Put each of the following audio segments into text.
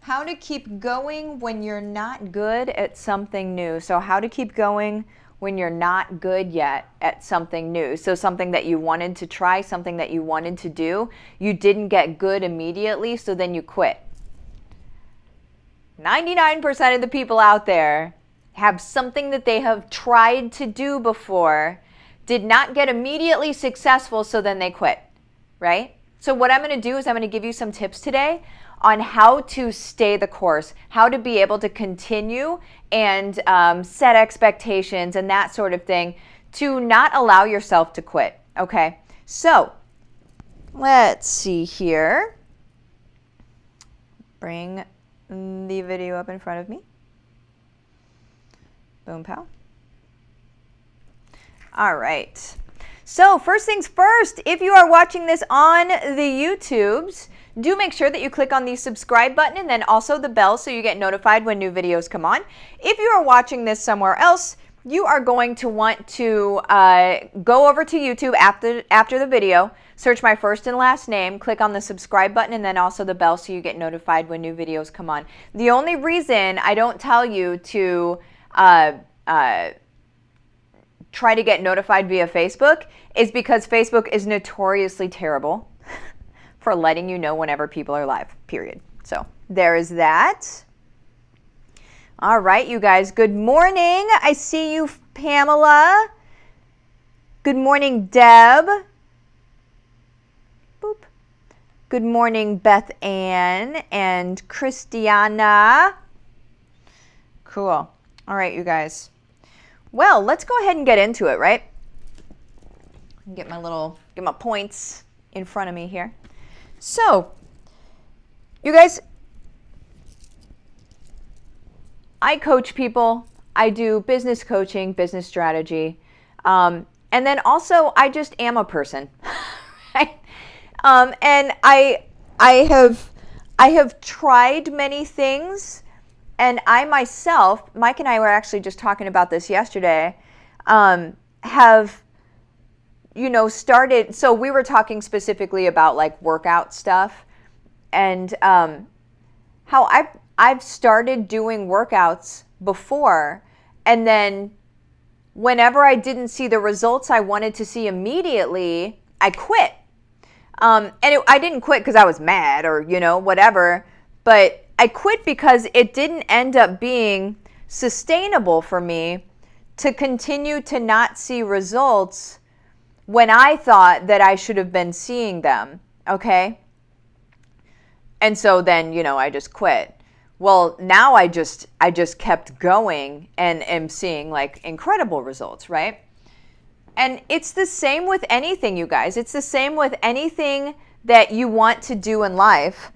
How to keep going when you're not good at something new. So how to keep going when you're not good yet at something new. So something that you wanted to try, something that you wanted to do, you didn't get good immediately, so then you quit. 99% of the people out there have something that they have tried to do before, did not get immediately successful, so then they quit, right? So what I'm going to do is I'm going to give you some tips today on how to stay the course, how to be able to continue and set expectations and that sort of thing to not allow yourself to quit, okay? So let's see here. Bring the video up in front of me. Boom, pow. All right. So first things first, if you are watching this on the YouTubes, do make sure that you click on the subscribe button and then also the bell so you get notified when new videos come on. If you are watching this somewhere else, you are going to want to go over to YouTube after the video, search my first and last name, click on the subscribe button and then also the bell so you get notified when new videos come on. The only reason I don't tell you to try to get notified via Facebook is because Facebook is notoriously terrible for letting you know whenever people are live, period. So there is that. All right, you guys, good morning. I see you, Pamela. Good morning, Deb. Boop. Good morning, Beth Ann and Christiana. Cool. All right, you guys. Well, let's go ahead and get into it, right? Get my points in front of me here. So, you guys, I coach people. I do business coaching, business strategy, and then also I just am a person, right? And I have tried many things, and I myself, Mike and I were actually just talking about this yesterday, have started, so we were talking specifically about like workout stuff and how I've started doing workouts before, and then whenever I didn't see the results I wanted to see immediately, I quit. I didn't quit because I was mad or, whatever, but I quit because it didn't end up being sustainable for me to continue to not see results when I thought that I should have been seeing them, okay? And so then, I just quit. Well, now I just kept going and am seeing like incredible results, right? And it's the same with anything, you guys. It's the same with anything that you want to do in life.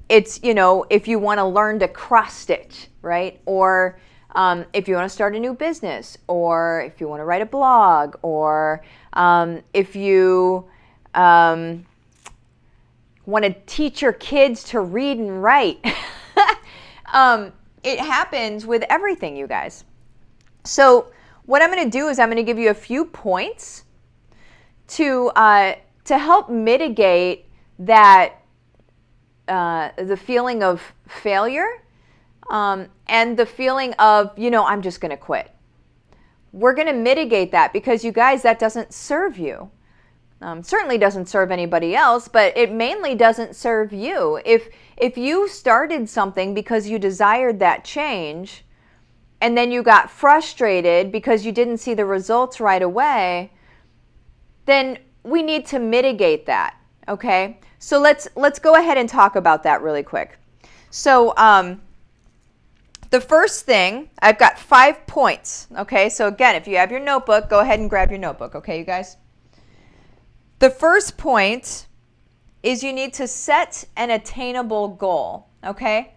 It's, if you want to learn to cross stitch, right? Or if you want to start a new business, or if you want to write a blog, or if you want to teach your kids to read and write. It happens with everything, you guys. So what I'm going to do is I'm going to give you a few points to help mitigate that the feeling of failure and the feeling of, I'm just going to quit. We're going to mitigate that because, you guys, that doesn't serve you. Certainly doesn't serve anybody else, but it mainly doesn't serve you. If you started something because you desired that change, and then you got frustrated because you didn't see the results right away, then we need to mitigate that, okay? So let's go ahead and talk about that really quick. So the first thing, I've got 5 points, okay? So again, if you have your notebook, go ahead and grab your notebook, okay, you guys? The first point is you need to set an attainable goal, okay?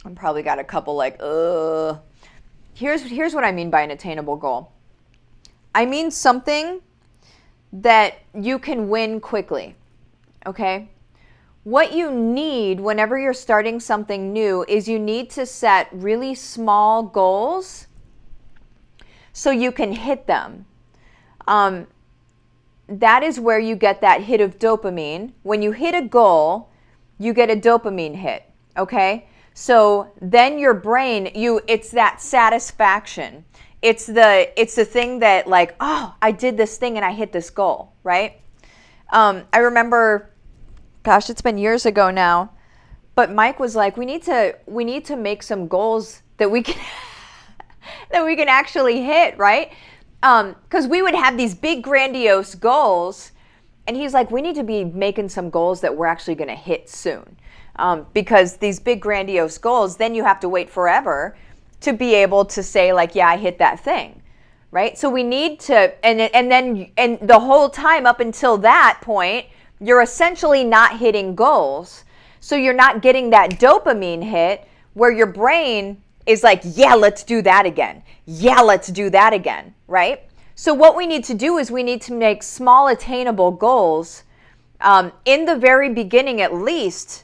I probably got a couple like, Here's what I mean by an attainable goal. I mean something that you can win quickly, okay? What you need whenever you're starting something new is you need to set really small goals so you can hit them. That is where you get that hit of dopamine. When you hit a goal, you get a dopamine hit, okay? So then your brain, it's that satisfaction. It's the thing that like, oh, I did this thing and I hit this goal, right? I remember, gosh, it's been years ago now, but Mike was like, we need to make some goals that we can that we can actually hit, right? Because we would have these big grandiose goals, and he's like, we need to be making some goals that we're actually going to hit soon. Because these big grandiose goals, then you have to wait forever to be able to say like, yeah, I hit that thing, right? So we need to, and the whole time up until that point, you're essentially not hitting goals. So you're not getting that dopamine hit where your brain is like, yeah, let's do that again. Yeah, let's do that again, right? So what we need to do is we need to make small attainable goals in the very beginning at least,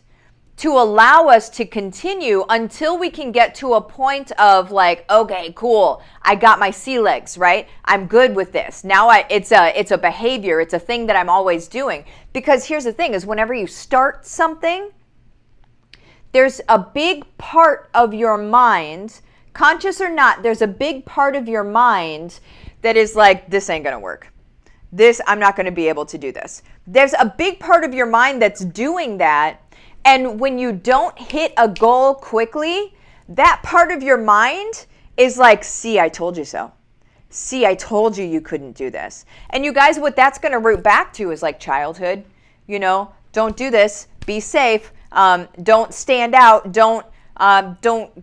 to allow us to continue until we can get to a point of like, okay, cool, I got my sea legs, right? I'm good with this. Now it's a behavior, it's a thing that I'm always doing. Because here's the thing is whenever you start something, there's a big part of your mind, conscious or not, there's a big part of your mind that is like, this ain't gonna work. I'm not gonna be able to do this. There's a big part of your mind that's doing that. And when you don't hit a goal quickly, that part of your mind is like, see, I told you so. See, I told you you couldn't do this. And you guys, what that's going to root back to is like childhood. You know, don't do this. Be safe. Don't stand out. Don't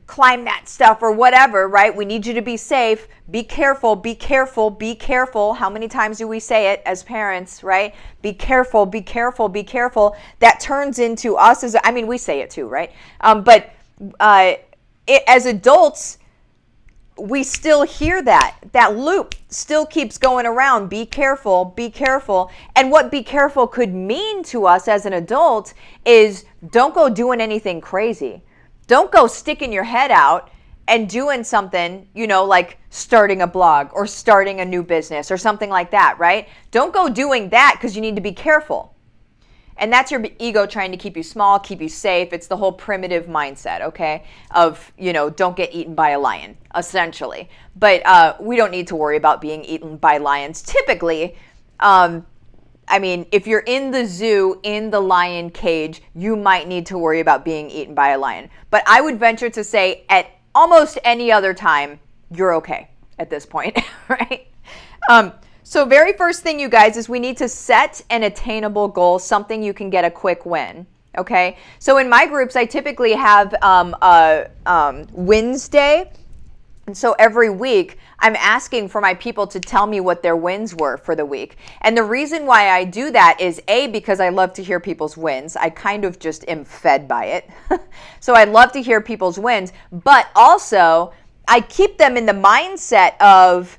climb that stuff or whatever, right? We need you to be safe. Be careful, be careful, be careful. How many times do we say it as parents, right? Be careful, be careful, be careful. That turns into us we say it too, right? But as adults, we still hear that. That loop still keeps going around. Be careful, be careful. And what be careful could mean to us as an adult is don't go doing anything crazy. Don't go sticking your head out and doing something, like starting a blog or starting a new business or something like that, right? Don't go doing that because you need to be careful. And that's your ego trying to keep you small, keep you safe. It's the whole primitive mindset, okay? Of, don't get eaten by a lion, essentially. But we don't need to worry about being eaten by lions. Typically, if you're in the zoo, in the lion cage, you might need to worry about being eaten by a lion. But I would venture to say at almost any other time, you're okay at this point, right? So very first thing, you guys, is we need to set an attainable goal, something you can get a quick win, okay? So in my groups, I typically have a wins day. And so every week, I'm asking for my people to tell me what their wins were for the week. And the reason why I do that is because I love to hear people's wins. I kind of just am fed by it. So I love to hear people's wins, but also I keep them in the mindset of,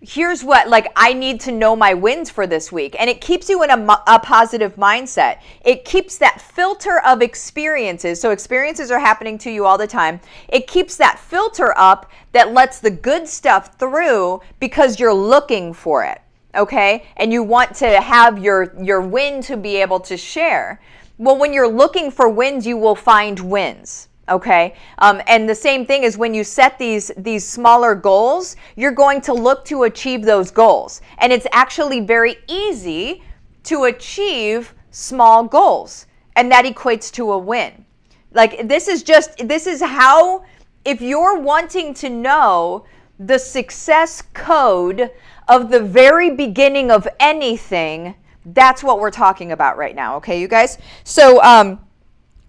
here's what, I need to know my wins for this week. And it keeps you in a positive mindset. It keeps that filter of experiences. So experiences are happening to you all the time. It keeps that filter up that lets the good stuff through because you're looking for it, okay? And you want to have your win to be able to share. Well, when you're looking for wins, you will find wins. Okay. And the same thing is when you set these smaller goals, you're going to look to achieve those goals. And it's actually very easy to achieve small goals. And that equates to a win. This is how, if you're wanting to know the success code of the very beginning of anything, that's what we're talking about right now. Okay, you guys? So,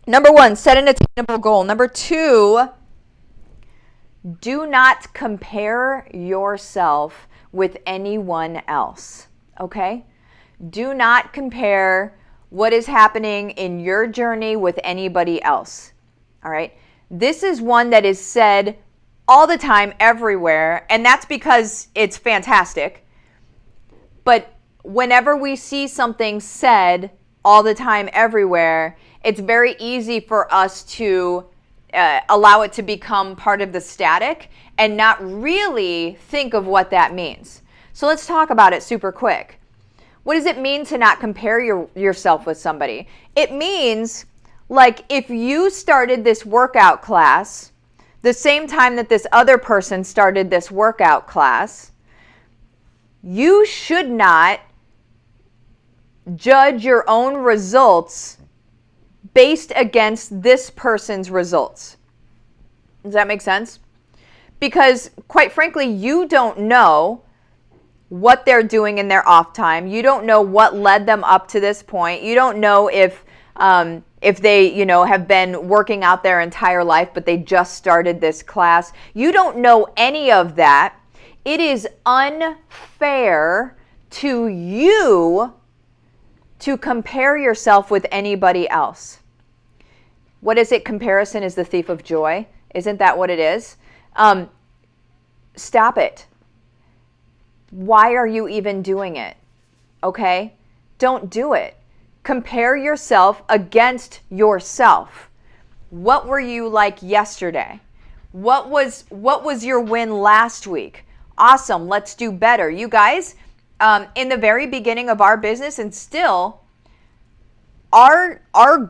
number one, set an attainable goal. Number two, do not compare yourself with anyone else, okay? Do not compare what is happening in your journey with anybody else, all right? This is one that is said all the time, everywhere, and that's because it's fantastic. But whenever we see something said all the time, everywhere, it's very easy for us to allow it to become part of the static and not really think of what that means. So let's talk about it super quick. What does it mean to not compare yourself with somebody? It means, like, if you started this workout class the same time that this other person started this workout class, you should not judge your own results based against this person's results. Does that make sense? Because, quite frankly, you don't know what they're doing in their off time. You don't know what led them up to this point. You don't know if they, have been working out their entire life, but they just started this class. You don't know any of that. It is unfair to you to compare yourself with anybody else. What is it? Comparison is the thief of joy. Isn't that what it is? Stop it. Why are you even doing it? Okay? Don't do it. Compare yourself against yourself. What were you like yesterday? What was your win last week? Awesome. Let's do better. You guys, in the very beginning of our business, and still, our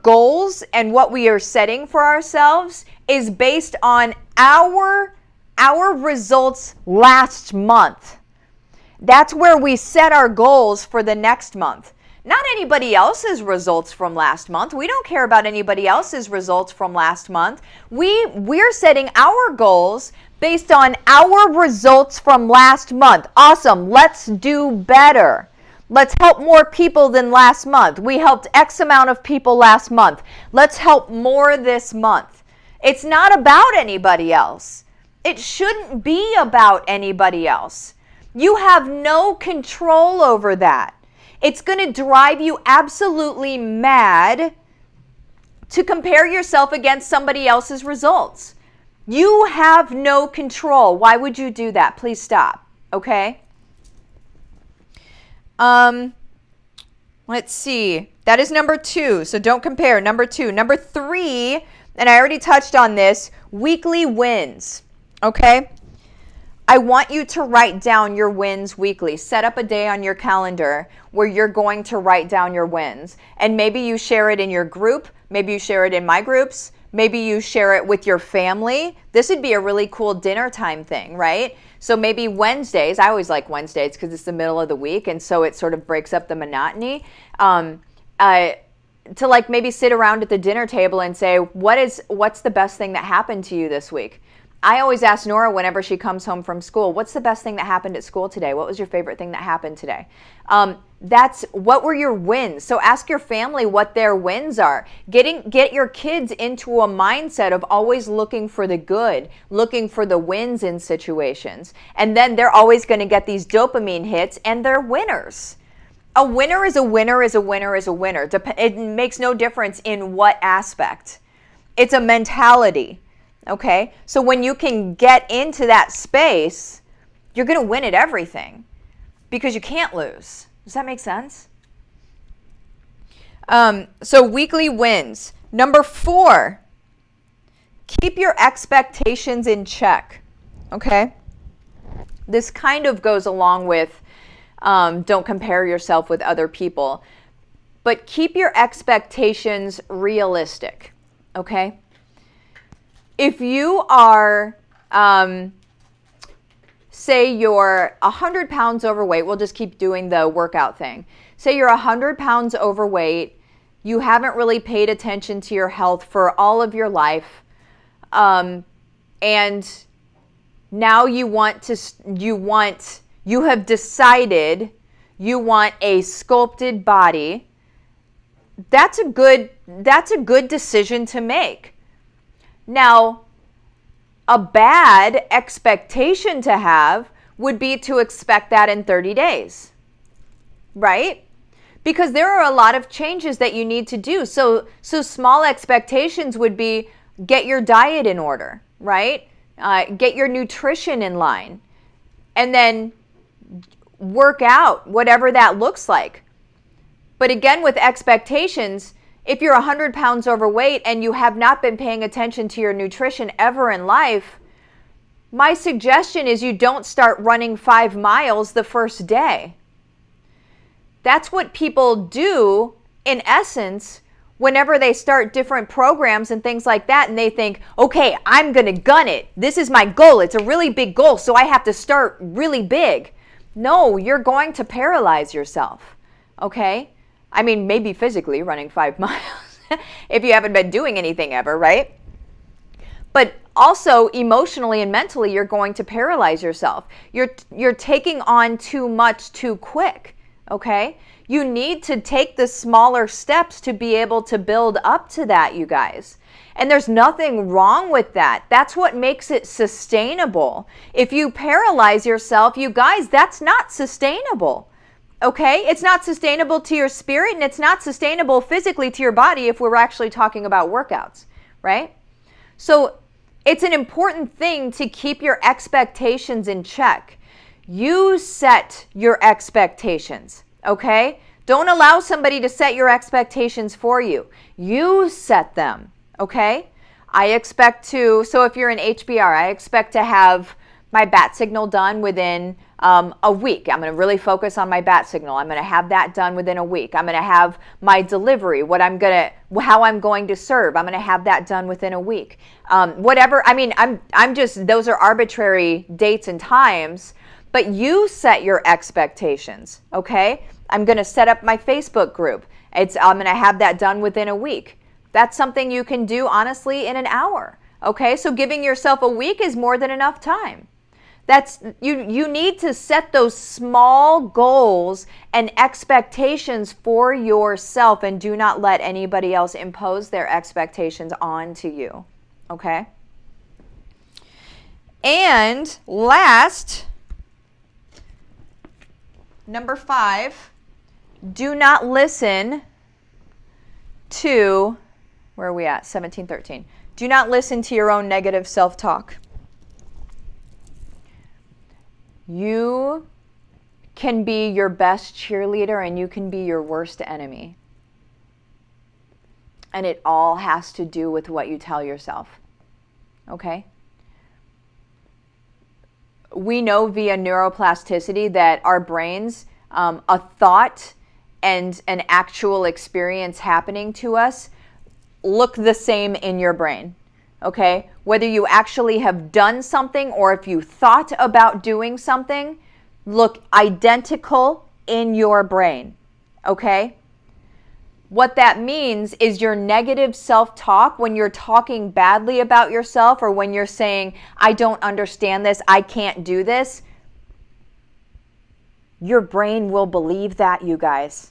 goals and what we are setting for ourselves is based on our results last month. That's where we set our goals for the next month. Not anybody else's results from last month. We don't care about anybody else's results from last month. We're setting our goals based on our results from last month. Awesome. Let's do better. Let's help more people than last month. We helped X amount of people last month. Let's help more this month. It's not about anybody else. It shouldn't be about anybody else. You have no control over that. It's going to drive you absolutely mad to compare yourself against somebody else's results. You have no control. Why would you do that? Please stop. Okay? Let's see. That is number 2. So don't compare. Number 2. Number 3, and I already touched on this, weekly wins. Okay? I want you to write down your wins weekly. Set up a day on your calendar where you're going to write down your wins. And maybe you share it in your group. Maybe you share it in my groups. Maybe you share it with your family. This would be a really cool dinner time thing, right? So maybe Wednesdays, I always like Wednesdays because it's the middle of the week, and so it sort of breaks up the monotony. To like maybe sit around at the dinner table and say, what's the best thing that happened to you this week? I always ask Nora whenever she comes home from school, what's the best thing that happened at school today? What was your favorite thing that happened today? What were your wins? So ask your family what their wins are. Get your kids into a mindset of always looking for the good, looking for the wins in situations. And then they're always going to get these dopamine hits, and they're winners. A winner is a winner is a winner is a winner. It makes no difference in what aspect. It's a mentality. Okay? So when you can get into that space, you're going to win at everything because you can't lose. Does that make sense? So weekly wins. Number 4, keep your expectations in check. Okay? This kind of goes along with don't compare yourself with other people, but keep your expectations realistic. Okay? If you are, say you're 100 pounds overweight, we'll just keep doing the workout thing. Say you're 100 pounds overweight, you haven't really paid attention to your health for all of your life, and now you have decided you want a sculpted body. That's a good decision to make. Now, a bad expectation to have would be to expect that in 30 days, right? Because there are a lot of changes that you need to do. So small expectations would be get your diet in order, right? Get your nutrition in line, and then work out, whatever that looks like. But again, with expectations, if you're 100 pounds overweight and you have not been paying attention to your nutrition ever in life, my suggestion is you don't start running 5 miles the first day. That's what people do in essence whenever they start different programs and things like that, and they think, okay, I'm going to gun it. This is my goal. It's a really big goal, so I have to start really big. No, you're going to paralyze yourself, okay? I mean, maybe physically running 5 miles if you haven't been doing anything ever, right? But also emotionally and mentally, you're going to paralyze yourself. You're taking on too much too quick, okay? You need to take the smaller steps to be able to build up to that, you guys. And there's nothing wrong with that. That's what makes it sustainable. If you paralyze yourself, you guys, that's not sustainable. Okay? It's not sustainable to your spirit, and it's not sustainable physically to your body if we're actually talking about workouts, right? So it's an important thing to keep your expectations in check. You set your expectations, okay? Don't allow somebody to set your expectations for you. You set them. Okay, I expect to, so if you're an HBR, I expect to have my bat signal done within a week. I'm going to really focus on my bat signal. I'm going to have that done within a week. I'm going to have my delivery, how I'm going to serve. I'm going to have that done within a week. Whatever, I mean, I'm just, those are arbitrary dates and times, but you set your expectations, okay? I'm going to set up my Facebook group. I'm going to have that done within a week. That's something you can do, honestly, in an hour. Okay, so giving yourself a week is more than enough time. You need to set those small goals and expectations for yourself, and do not let anybody else impose their expectations onto you. Okay? And last, number 5, do not listen to, where are we at? 17:13. Do not listen to your own negative self-talk. You can be your best cheerleader and you can be your worst enemy. And it all has to do with what you tell yourself. Okay? We know via neuroplasticity that our brains, a thought and an actual experience happening to us look the same in your brain, okay? Whether you actually have done something or if you thought about doing something, look identical in your brain, okay? What that means is your negative self-talk, when you're talking badly about yourself or when you're saying, I don't understand this, I can't do this, your brain will believe that, you guys.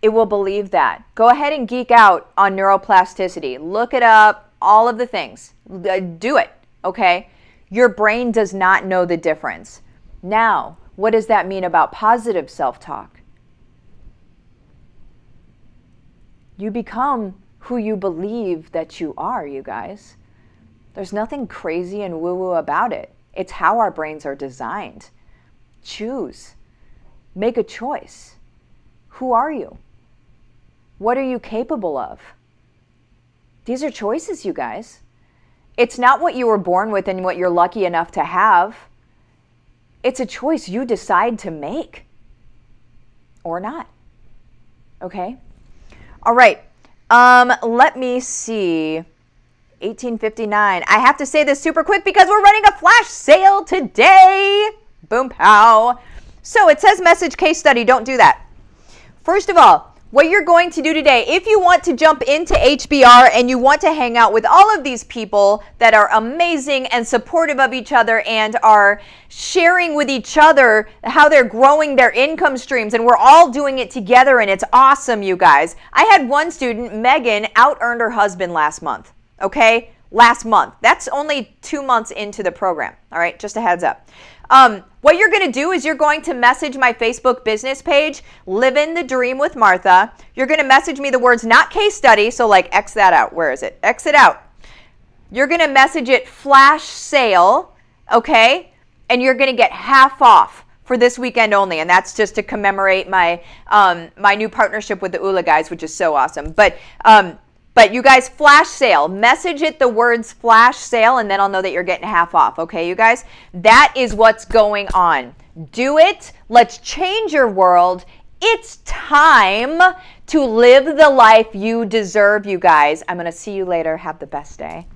It will believe that. Go ahead and geek out on neuroplasticity. Look it up, all of the things. Do it, okay? Your brain does not know the difference. Now, what does that mean about positive self-talk? You become who you believe that you are, you guys. There's nothing crazy and woo-woo about it. It's how our brains are designed. Choose. Make a choice. Who are you? What are you capable of? These are choices, you guys. It's not what you were born with and what you're lucky enough to have. It's a choice you decide to make or not. Okay? All right. Let me see. 1859. I have to say this super quick because we're running a flash sale today. Boom pow. So it says message case study. Don't do that. First of all, what you're going to do today, if you want to jump into HBR and you want to hang out with all of these people that are amazing and supportive of each other and are sharing with each other how they're growing their income streams, and we're all doing it together, and it's awesome, you guys. I had one student, Megan, out-earned her husband last month, okay? Last month. That's only 2 months into the program, all right? Just a heads up. What you're going to do is you're going to message my Facebook business page, Livin the Dream with Martha. You're going to message me the words, not case study, so like X that out. Where is it? X it out. You're going to message it flash sale, okay? And you're going to get half off for this weekend only, and that's just to commemorate my my new partnership with the ULA guys, which is so awesome. But you guys, flash sale, message it the words flash sale, and then I'll know that you're getting half off, okay, you guys? That is what's going on. Do it. Let's change your world It's time to live the life you deserve, you guys. I'm going to see you later. Have the best day.